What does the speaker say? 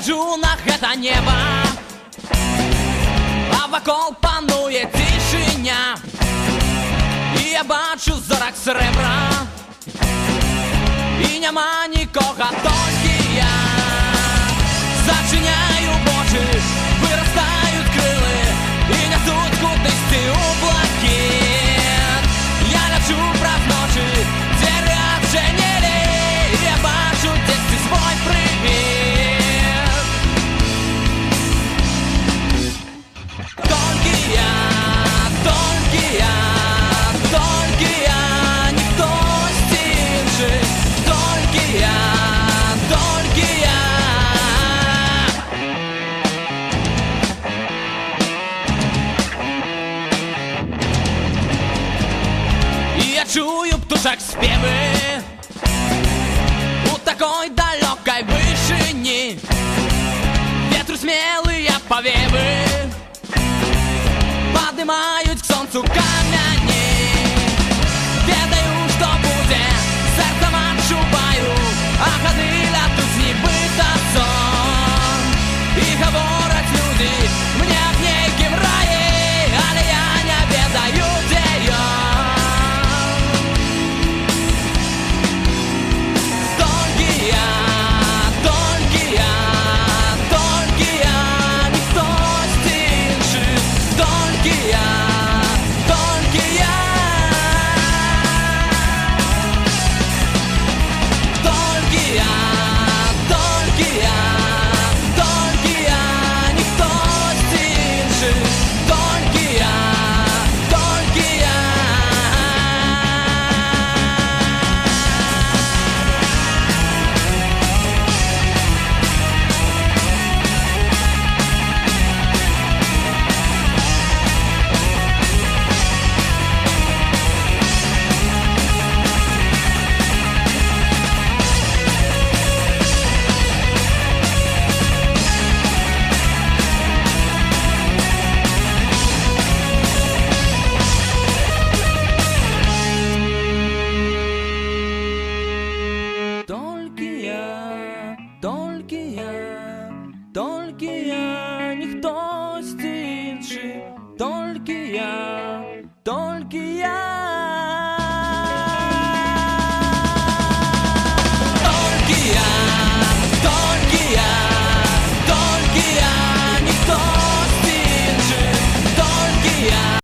гляджу на гэта неба, а вакол пануе цішыня, і я бачу зорак срэбра, і няма нікога, толькі я. Зачиняю вочы, вырастаюць крылы і нясуць кудысьці ў блакіт. Я лячу праз ночы, дзе адчынілі, я бачу дзесьці свой прывід. Толькі я, толькі я, толькі я, ніхтосьці іншы, толькі я, толькі я. Я чую птушак спевы у такой далёкай вышыні, ветру смелыя павевы падымаюць к сонцу камянь.